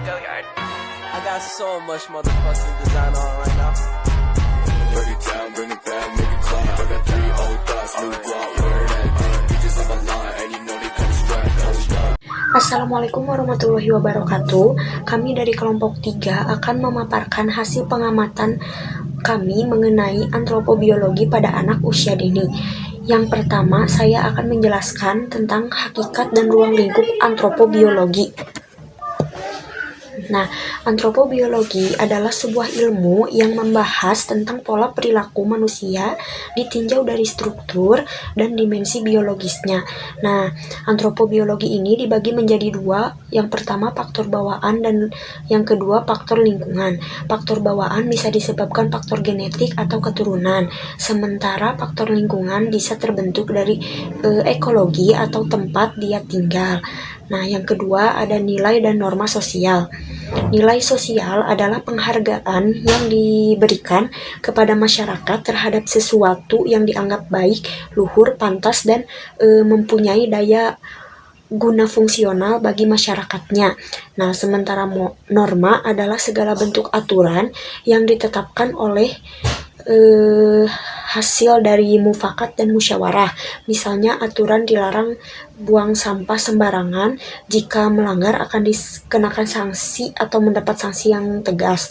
I got so much motherfucking design on right now. Break it down, bring it back, make it clap. I got 3 old thoughts, new guap, where that damn bitches on my line, and you know they come strapped, hold up. Assalamualaikum warahmatullahi wabarakatuh. Kami dari kelompok 3 akan memaparkan hasil pengamatan kami mengenai antropobiologi pada anak usia dini. Yang pertama, saya akan menjelaskan tentang hakikat dan ruang lingkup antropobiologi. Nah, antropobiologi adalah sebuah ilmu yang membahas tentang pola perilaku manusia ditinjau dari struktur dan dimensi biologisnya. Nah, antropobiologi ini dibagi menjadi 2. Yang pertama faktor bawaan dan yang kedua faktor lingkungan. Faktor bawaan bisa disebabkan faktor genetik atau keturunan, sementara faktor lingkungan bisa terbentuk dari ekologi atau tempat dia tinggal. Nah, yang kedua ada nilai dan norma sosial. Nilai sosial adalah penghargaan yang diberikan kepada masyarakat terhadap sesuatu yang dianggap baik, luhur, pantas, dan mempunyai daya guna fungsional bagi masyarakatnya. Nah, sementara norma adalah segala bentuk aturan yang ditetapkan oleh hasil dari mufakat dan musyawarah. Misalnya aturan dilarang buang sampah sembarangan, jika melanggar akan dikenakan sanksi atau mendapat sanksi yang tegas.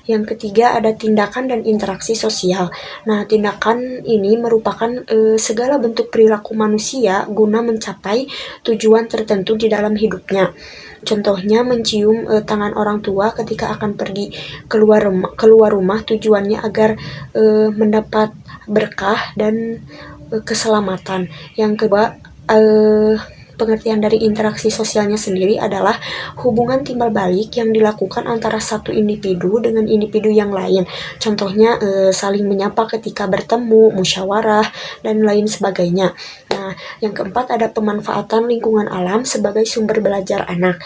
Yang ketiga ada tindakan dan interaksi sosial. Nah, tindakan ini merupakan segala bentuk perilaku manusia guna mencapai tujuan tertentu di dalam hidupnya. Contohnya mencium tangan orang tua ketika akan pergi keluar rumah tujuannya agar mendapat berkah dan keselamatan. Yang kedua, pengertian dari interaksi sosialnya sendiri adalah hubungan timbal balik yang dilakukan antara satu individu dengan individu yang lain. Contohnya saling menyapa ketika bertemu, musyawarah, dan lain sebagainya. Nah, yang keempat ada pemanfaatan lingkungan alam sebagai sumber belajar anak.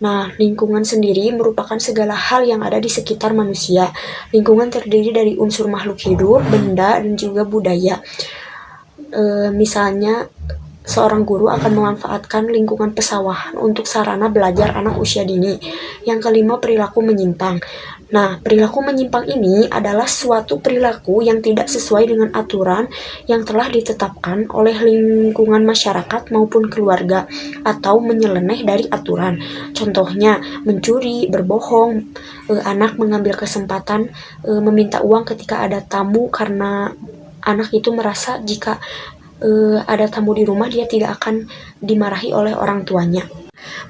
Nah, lingkungan sendiri merupakan segala hal yang ada di sekitar manusia. Lingkungan terdiri dari unsur makhluk hidup, benda, dan juga budaya. Misalnya, seorang guru akan memanfaatkan lingkungan pesawahan untuk sarana belajar anak usia dini. Yang kelima, perilaku menyimpang. Nah, perilaku menyimpang ini adalah suatu perilaku yang tidak sesuai dengan aturan yang telah ditetapkan oleh lingkungan masyarakat maupun keluarga, atau menyeleneh dari aturan. Contohnya, mencuri, berbohong, anak mengambil kesempatan meminta uang ketika ada tamu karena anak itu merasa jika ada tamu di rumah dia tidak akan dimarahi oleh orang tuanya.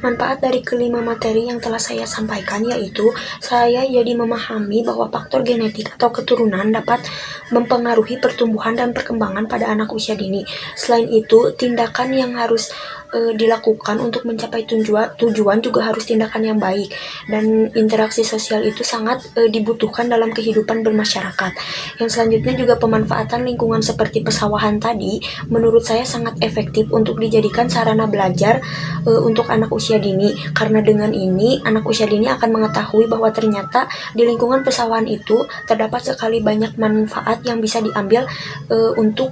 Manfaat dari kelima materi yang telah saya sampaikan yaitu saya jadi memahami bahwa faktor genetik atau keturunan dapat mempengaruhi pertumbuhan dan perkembangan pada anak usia dini. Selain itu, tindakan yang harus dilakukan untuk mencapai tujuan juga harus tindakan yang baik, dan interaksi sosial itu sangat dibutuhkan dalam kehidupan bermasyarakat. Yang selanjutnya juga pemanfaatan lingkungan seperti pesawahan tadi menurut saya sangat efektif untuk dijadikan sarana belajar untuk anak usia dini, karena dengan ini anak usia dini akan mengetahui bahwa ternyata di lingkungan pesawahan itu terdapat sekali banyak manfaat yang bisa diambil untuk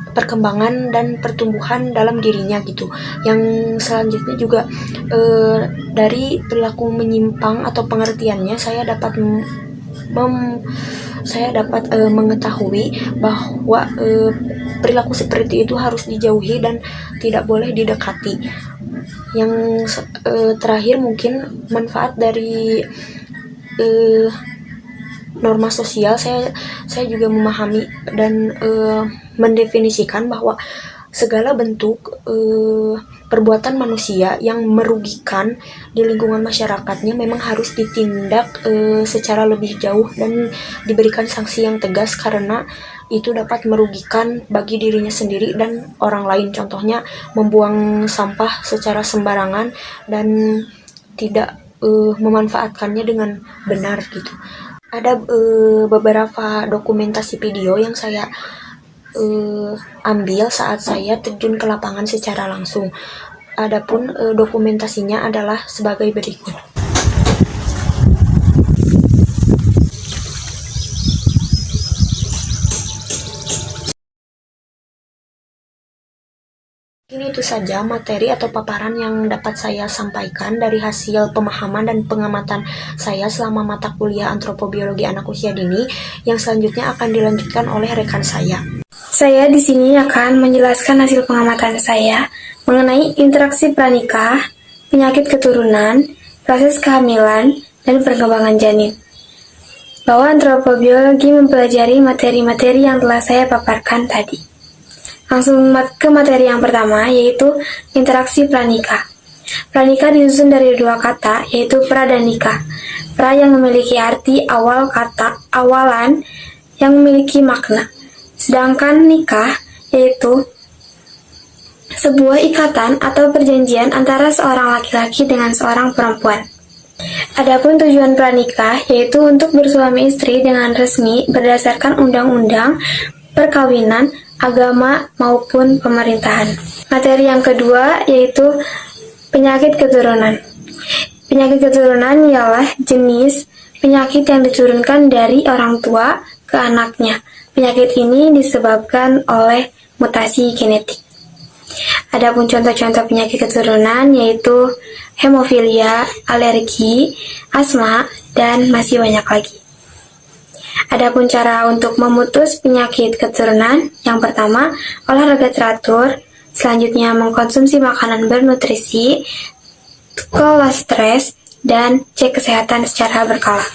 perkembangan dan pertumbuhan dalam dirinya gitu. Yang selanjutnya juga dari perilaku menyimpang atau pengertiannya saya dapat mengetahui bahwa perilaku seperti itu harus dijauhi dan tidak boleh didekati. Yang terakhir mungkin manfaat dari norma sosial, saya juga memahami dan mendefinisikan bahwa segala bentuk perbuatan manusia yang merugikan di lingkungan masyarakatnya memang harus ditindak secara lebih jauh dan diberikan sanksi yang tegas, karena itu dapat merugikan bagi dirinya sendiri dan orang lain. Contohnya membuang sampah secara sembarangan dan tidak memanfaatkannya dengan benar gitu. Ada beberapa dokumentasi video yang saya ambil saat saya terjun ke lapangan secara langsung. Adapun dokumentasinya adalah sebagai berikut. Mungkin itu saja materi atau paparan yang dapat saya sampaikan dari hasil pemahaman dan pengamatan saya selama mata kuliah antropobiologi anak usia dini, yang selanjutnya akan dilanjutkan oleh rekan saya. Saya di sini akan menjelaskan hasil pengamatan saya mengenai interaksi pranikah, penyakit keturunan, proses kehamilan, dan perkembangan janin. Bahwa antropobiologi mempelajari materi-materi yang telah saya paparkan tadi. Langsung ke materi yang pertama, yaitu interaksi pranikah. Pranikah disusun dari dua kata, yaitu pra dan nikah. Pra yang memiliki arti awal kata, awalan yang memiliki makna. Sedangkan nikah, yaitu sebuah ikatan atau perjanjian antara seorang laki-laki dengan seorang perempuan. Adapun tujuan pranikah, yaitu untuk bersuami istri dengan resmi berdasarkan undang-undang perkawinan, agama, maupun pemerintahan. Materi yang kedua yaitu penyakit keturunan. Penyakit keturunan ialah jenis penyakit yang diturunkan dari orang tua ke anaknya. Penyakit ini disebabkan oleh mutasi genetik. Adapun contoh-contoh penyakit keturunan yaitu hemofilia, alergi, asma, dan masih banyak lagi. Adapun cara untuk memutus penyakit keturunan, yang pertama, olahraga teratur, selanjutnya mengkonsumsi makanan bernutrisi, kelola stres, dan cek kesehatan secara berkala.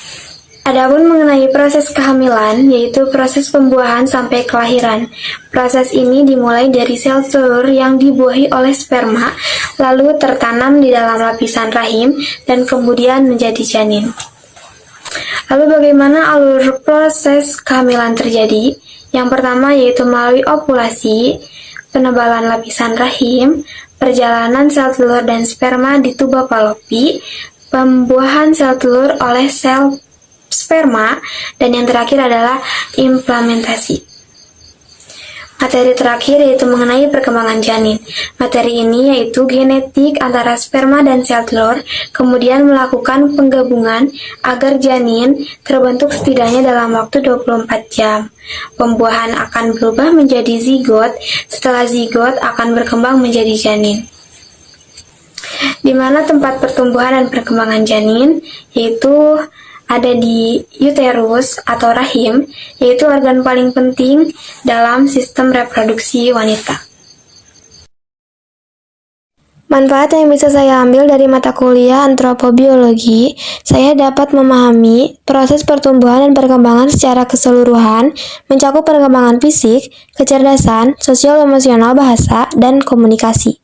Adapun mengenai proses kehamilan, yaitu proses pembuahan sampai kelahiran. Proses ini dimulai dari sel telur yang dibuahi oleh sperma, lalu tertanam di dalam lapisan rahim, dan kemudian menjadi janin. Lalu bagaimana alur proses kehamilan terjadi? Yang pertama yaitu melalui ovulasi, penebalan lapisan rahim, perjalanan sel telur dan sperma di tuba Fallopi, pembuahan sel telur oleh sel sperma, dan yang terakhir adalah implementasi. Materi terakhir yaitu mengenai perkembangan janin. Materi ini yaitu genetik antara sperma dan sel telur, kemudian melakukan penggabungan agar janin terbentuk setidaknya dalam waktu 24 jam. Pembuahan akan berubah menjadi zigot, setelah zigot akan berkembang menjadi janin. Di mana tempat pertumbuhan dan perkembangan janin yaitu ada di uterus atau rahim, yaitu organ paling penting dalam sistem reproduksi wanita. Manfaat yang bisa saya ambil dari mata kuliah antropobiologi, saya dapat memahami proses pertumbuhan dan perkembangan secara keseluruhan, mencakup perkembangan fisik, kecerdasan, sosial, emosional, bahasa, dan komunikasi.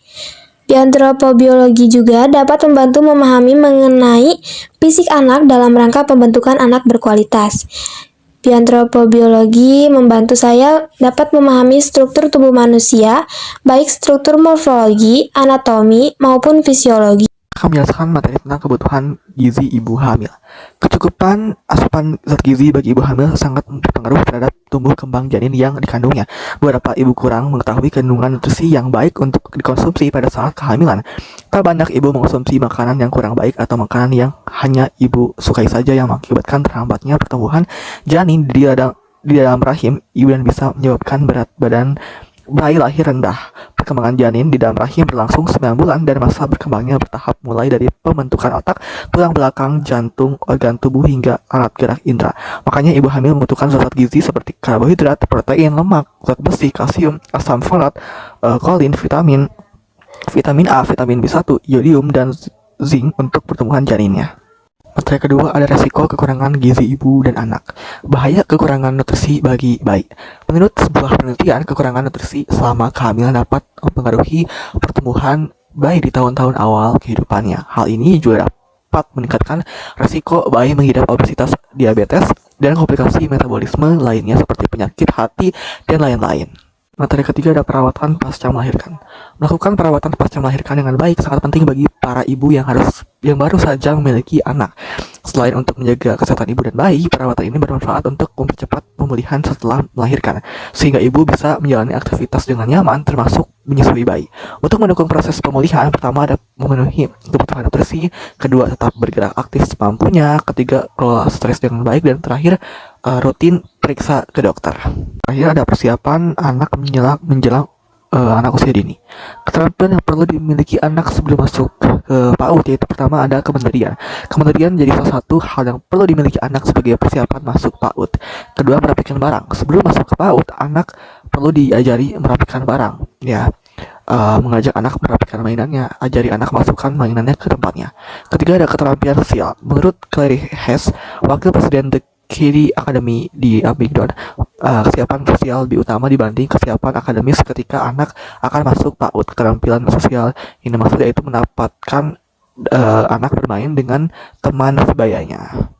Di antropobiologi juga dapat membantu memahami mengenai fisik anak dalam rangka pembentukan anak berkualitas. Di antropobiologi membantu saya dapat memahami struktur tubuh manusia, baik struktur morfologi, anatomi, maupun fisiologi. Akan menjelaskan materi tentang kebutuhan gizi ibu hamil. Kecukupan asupan zat gizi bagi ibu hamil sangat berpengaruh terhadap tumbuh kembang janin yang dikandungnya. Beberapa ibu kurang mengetahui kandungan nutrisi yang baik untuk dikonsumsi pada saat kehamilan. Tak banyak ibu mengonsumsi makanan yang kurang baik atau makanan yang hanya ibu sukai saja yang mengakibatkan terhambatnya pertumbuhan janin di dalam rahim ibu dan bisa menyebabkan berat badan bayi lahir rendah. Perkembangan janin di dalam rahim berlangsung 9 bulan dan masa berkembangnya bertahap mulai dari pembentukan otak, tulang belakang, jantung, organ tubuh hingga alat gerak indera. Makanya ibu hamil membutuhkan zat gizi seperti karbohidrat, protein, lemak, zat besi, kalsium, asam folat, kolin, vitamin A, vitamin B1, iodium, dan zinc untuk pertumbuhan janinnya. Materi kedua ada resiko kekurangan gizi ibu dan anak. Bahaya kekurangan nutrisi bagi bayi. Menurut sebuah penelitian, kekurangan nutrisi selama kehamilan dapat mempengaruhi pertumbuhan bayi di tahun-tahun awal kehidupannya. Hal ini juga dapat meningkatkan resiko bayi mengidap obesitas, diabetes, dan komplikasi metabolisme lainnya seperti penyakit hati dan lain-lain. Materi ketiga ada perawatan pasca melahirkan. Melakukan perawatan pasca melahirkan dengan baik sangat penting bagi para ibu yang baru saja memiliki anak. Selain untuk menjaga kesehatan ibu dan bayi, perawatan ini bermanfaat untuk mempercepat pemulihan setelah melahirkan, sehingga ibu bisa menjalani aktivitas dengan nyaman, termasuk menyusui bayi. Untuk mendukung proses pemulihan, pertama ada memenuhi kebutuhan nutrisi, kedua tetap bergerak aktif semampunya, ketiga kelola stres dengan baik, dan terakhir rutin periksa ke dokter. Terakhir ada persiapan anak menjelang anak usia dini. Keterampilan yang perlu dimiliki anak sebelum masuk ke PAUD yaitu pertama ada kemandirian. Kemandirian jadi salah satu hal yang perlu dimiliki anak sebagai persiapan masuk PAUD. Kedua, merapikan barang. Sebelum masuk ke PAUD, anak perlu diajari merapikan barang. Ya, mengajak anak merapikan mainannya, ajari anak masukkan mainannya ke tempatnya. Ketiga, ada keterampilan sosial. Menurut Clary Hess, wakil presiden The Curie Academy di Abingdon, kesiapan sosial lebih utama dibanding kesiapan akademis ketika anak akan masuk PAUD. Keterampilan sosial ini maksudnya itu mendapatkan anak bermain dengan teman sebayanya.